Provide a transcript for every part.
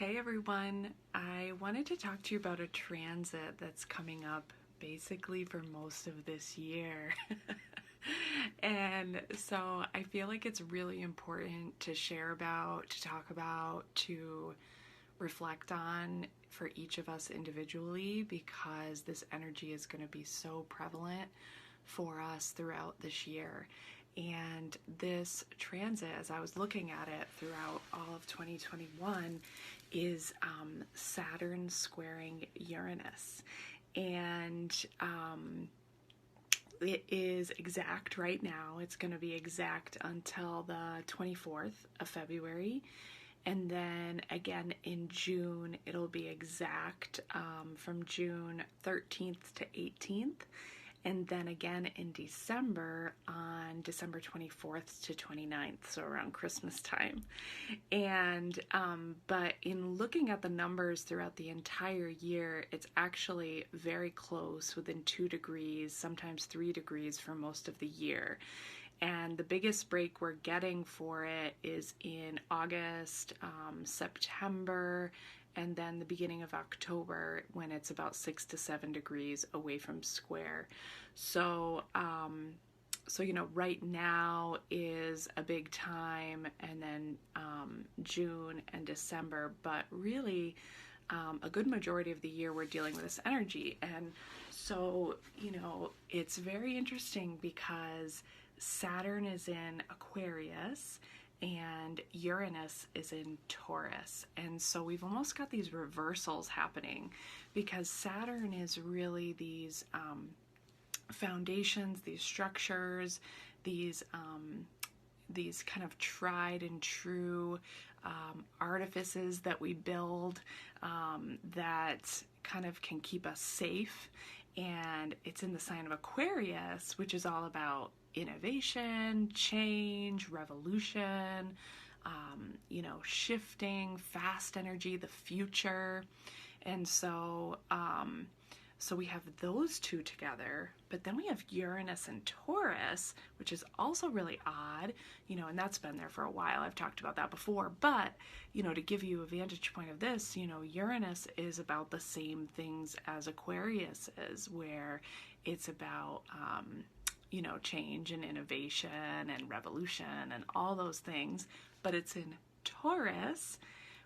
Hey everyone, I wanted to talk to you about a transit that's coming up basically for most of this year. And so I feel like it's really important to share about, to talk about, to reflect on for each of us individually because this energy is going to be so prevalent for us throughout this year. And this transit, as I was looking at it throughout all of 2021, is Saturn squaring Uranus. And it is exact right now. It's going to be exact until the 24th of February. And then again in June, it'll be exact from June 13th to 18th. And then again in December on December 24th to 29th, so around Christmas time. And but in looking at the numbers throughout the entire year, it's actually very close, within 2 degrees, sometimes 3 degrees for most of the year. And the biggest break we're getting for it is in August, September, and then the beginning of October when it's about 6 to 7 degrees away from square. So, right now is a big time, and then June and December, but really a good majority of the year we're dealing with this energy. And so, it's very interesting because Saturn is in Aquarius and Uranus is in Taurus. And so we've almost got these reversals happening because Saturn is really these foundations, these structures, these kind of tried and true artifices that we build that kind of can keep us safe. And it's in the sign of Aquarius, which is all about innovation, change, revolution, shifting, fast energy, the future. And so we have those two together, but then we have Uranus and Taurus, which is also really odd, and that's been there for a while. I've talked about that before, but, to give you a vantage point of this, Uranus is about the same things as Aquarius is, where it's about, change and innovation and revolution and all those things, but it's in Taurus,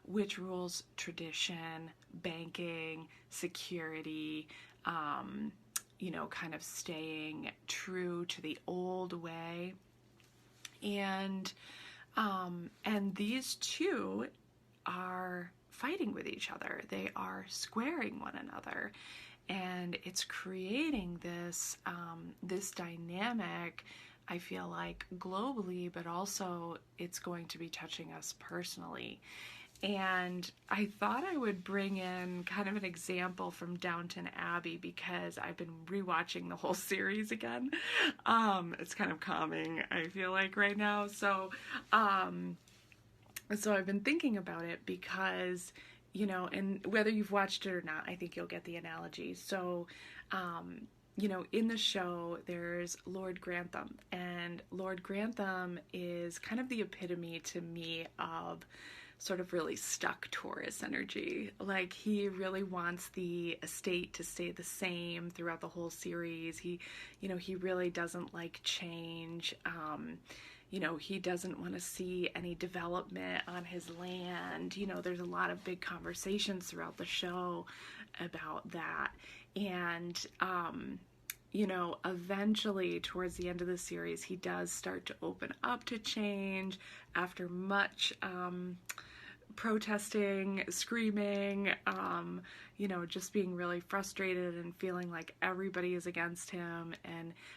which rules tradition, banking, security, kind of staying true to the old way. And these two are fighting with each other. They are squaring one another. And it's creating this dynamic, I feel like, globally, but also it's going to be touching us personally. And I thought I would bring in kind of an example from Downton Abbey because I've been rewatching the whole series again. It's kind of calming, I feel like, right now. So I've been thinking about it because, and whether you've watched it or not, I think you'll get the analogy. So, in the show, there's Lord Grantham, and Lord Grantham is kind of the epitome to me of sort of really stuck Taurus energy. Like, he really wants the estate to stay the same throughout the whole series. He really doesn't like change. He doesn't want to see any development on his land. There's a lot of big conversations throughout the show about that. And, eventually towards the end of the series, he does start to open up to change after much protesting, screaming, just being really frustrated and feeling like everybody is against him.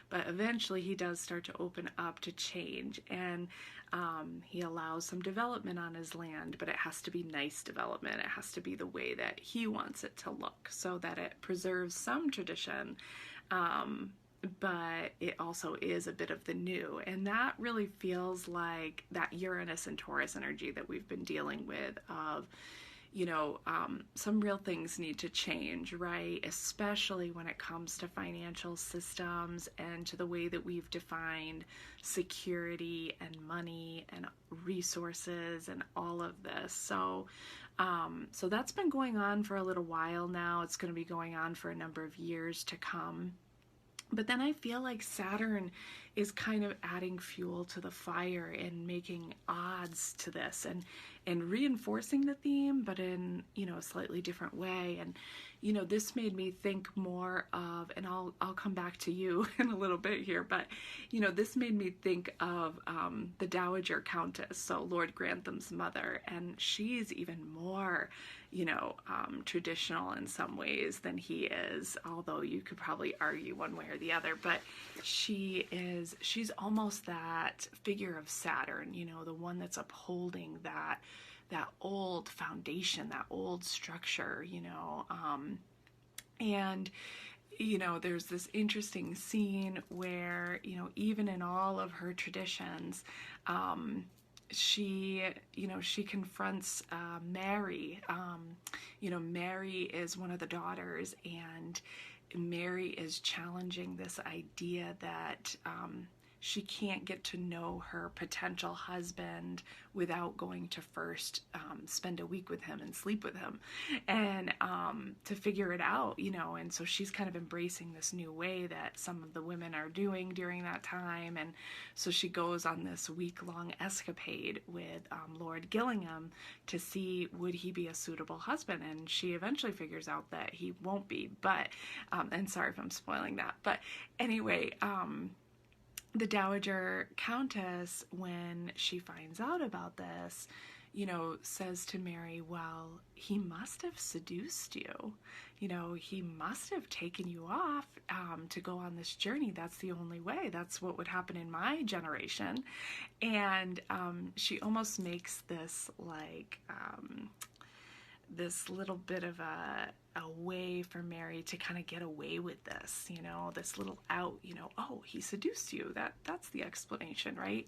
But eventually he does start to open up to change, and he allows some development on his land, but it has to be nice development. It has to be the way that he wants it to look so that it preserves some tradition, but it also is a bit of the new. And that really feels like that Uranus and Taurus energy that we've been dealing with of, some real things need to change, right? Especially when it comes to financial systems and to the way that we've defined security and money and resources and all of this. So, So that's been going on for a little while now. It's going to be going on for a number of years to come. But then I feel like Saturn is kind of adding fuel to the fire and making odds to this, and reinforcing the theme, but in, a slightly different way. And, this made me think more of, and I'll come back to you in a little bit here, but, this made me think of the Dowager Countess, so Lord Grantham's mother, and she's even more, traditional in some ways than he is, although you could probably argue one way or the other. But she's almost that figure of Saturn, the one that's upholding that old foundation, that old structure, and there's this interesting scene where, even in all of her traditions, she confronts Mary. Mary is one of the daughters, and Mary is challenging this idea that she can't get to know her potential husband without going to first spend a week with him and sleep with him, and to figure it out, and so she's kind of embracing this new way that some of the women are doing during that time. And so she goes on this week-long escapade with Lord Gillingham to see would he be a suitable husband, and she eventually figures out that he won't be, but and sorry if I'm spoiling that, but anyway, the Dowager Countess, when she finds out about this, says to Mary, well, he must have seduced you. He must have taken you off to go on this journey. That's the only way. That's what would happen in my generation. And she almost makes this this little bit of a way for Mary to kind of get away with this, this little out, oh, he seduced you. That's the explanation, right?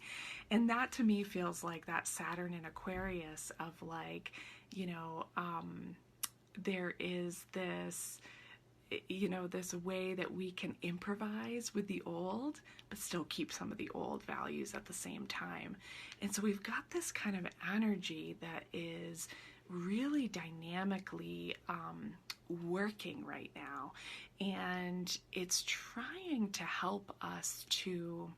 And that to me feels like that Saturn in Aquarius of like, there is this, this way that we can improvise with the old, but still keep some of the old values at the same time. And so we've got this kind of energy that is really dynamically working right now, and it's trying to help us to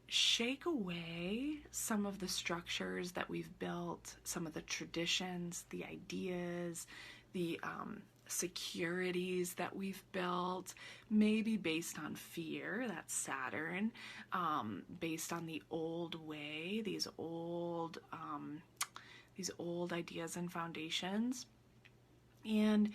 shake away some of the structures that we've built, some of the traditions, the ideas, the securities that we've built, maybe based on fear, that's Saturn, based on the old way, these old ideas and foundations. And,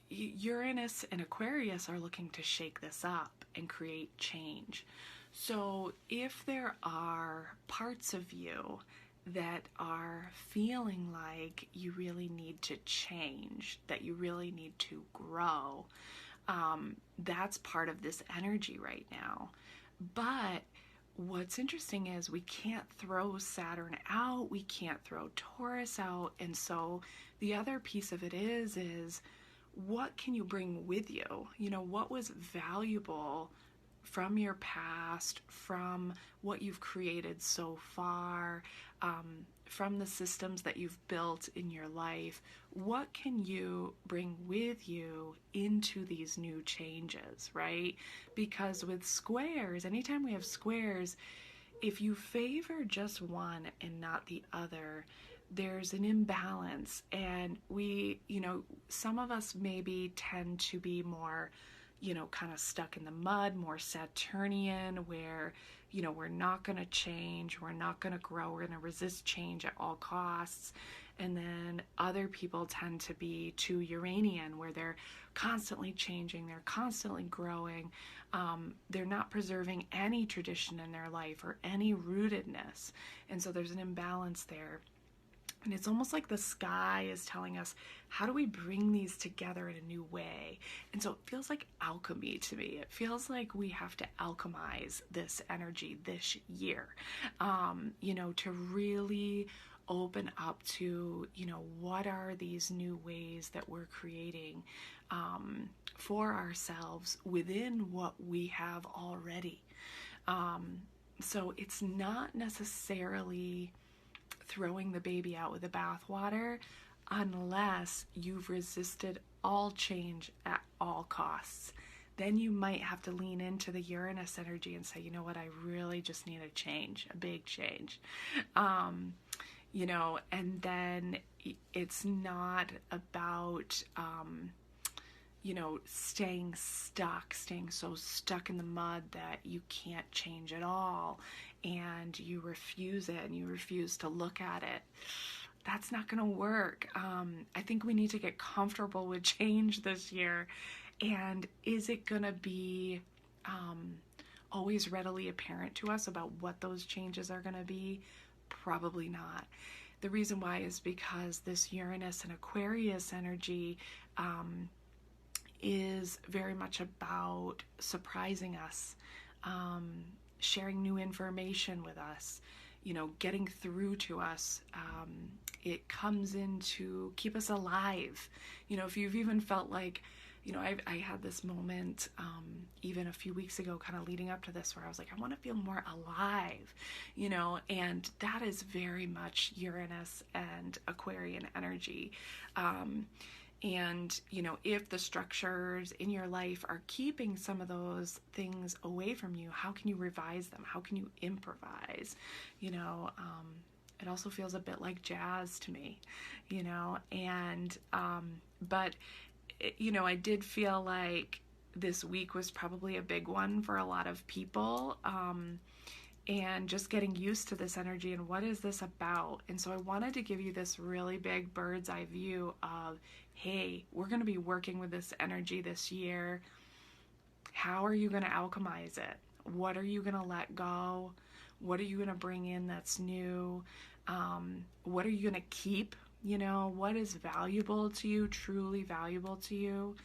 Uranus and Aquarius are looking to shake this up and create change. So if there are parts of you that are feeling like you really need to change, that you really need to grow, that's part of this energy right now. But what's interesting is we can't throw Saturn out, we can't throw Taurus out, and so the other piece of it is what can you bring with you? What was valuable from your past, from what you've created so far, from the systems that you've built in your life? What can you bring with you into these new changes, right? Because with squares, anytime we have squares, if you favor just one and not the other, there's an imbalance. And we, some of us maybe tend to be more, kind of stuck in the mud, more Saturnian, where, we're not going to change, we're not going to grow, we're going to resist change at all costs. And then other people tend to be too Uranian, where they're constantly changing, they're constantly growing, they're not preserving any tradition in their life or any rootedness. And so there's an imbalance there. And it's almost like the sky is telling us, how do we bring these together in a new way? And so it feels like alchemy to me. It feels like we have to alchemize this energy this year, to really open up to, what are these new ways that we're creating for ourselves within what we have already. So it's not necessarily throwing the baby out with the bathwater unless you've resisted all change at all costs. Then you might have to lean into the Uranus energy and say, you know what, I really just need a change, a big change. And then it's not about, staying so stuck in the mud that you can't change at all, and you refuse it and you refuse to look at it. That's not going to work. I think we need to get comfortable with change this year. And is it going to be always readily apparent to us about what those changes are going to be? Probably not. The reason why is because this Uranus and Aquarius energy is very much about surprising us, sharing new information with us, getting through to us. It comes in to keep us alive. If you've even felt like, I had this moment even a few weeks ago, kind of leading up to this, where I was like, I want to feel more alive, and that is very much Uranus and Aquarian energy. And, if the structures in your life are keeping some of those things away from you, how can you revise them? How can you improvise? It also feels a bit like jazz to me, but I did feel like this week was probably a big one for a lot of people, and just getting used to this energy and what is this about. And so I wanted to give you this really big bird's eye view of, hey, we're going to be working with this energy this year. How are you going to alchemize it? What are you going to let go? What are you going to bring in that's new? What are you going to keep? What is valuable to you, truly valuable to you?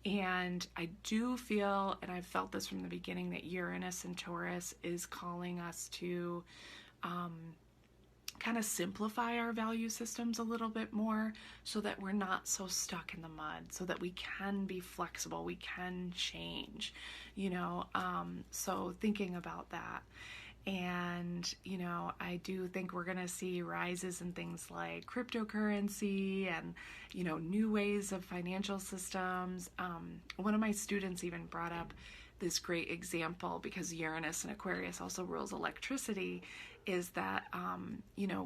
And I do feel, and I've felt this from the beginning, that Uranus and Taurus is calling us to kind of simplify our value systems a little bit more, so that we're not so stuck in the mud, so that we can be flexible, we can change, so thinking about that. And, I do think we're going to see rises in things like cryptocurrency and, new ways of financial systems. One of my students even brought up this great example, because Uranus and Aquarius also rules electricity, is that,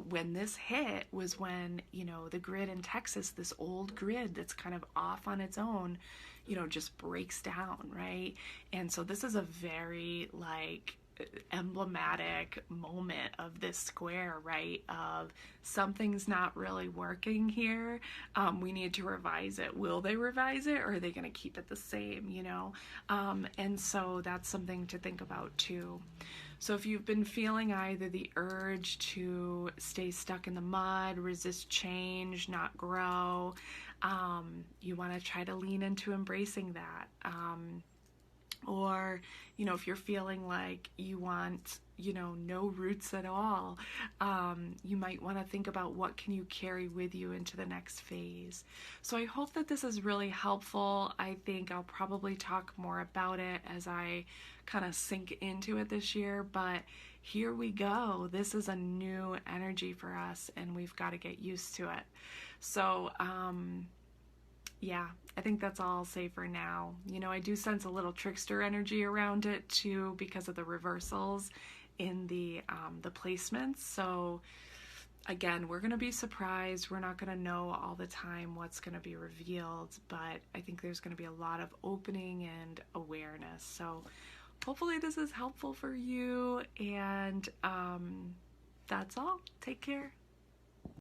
when this hit was when, the grid in Texas, this old grid that's kind of off on its own, just breaks down, right? And so this is a very, emblematic moment of this square, right? Of something's not really working here. We need to revise it. Will they revise it, or are they going to keep it the same, and so that's something to think about too. So if you've been feeling either the urge to stay stuck in the mud, resist change, not grow, you want to try to lean into embracing that. Or, if you're feeling like you want, no roots at all, you might want to think about what can you carry with you into the next phase. So I hope that this is really helpful. I think I'll probably talk more about it as I kind of sink into it this year, but here we go. This is a new energy for us, and we've got to get used to it. So, yeah, I think that's all I'll say for now. I do sense a little trickster energy around it too, because of the reversals in the placements. So again, we're going to be surprised. We're not going to know all the time what's going to be revealed, but I think there's going to be a lot of opening and awareness. So hopefully this is helpful for you, and that's all. Take care.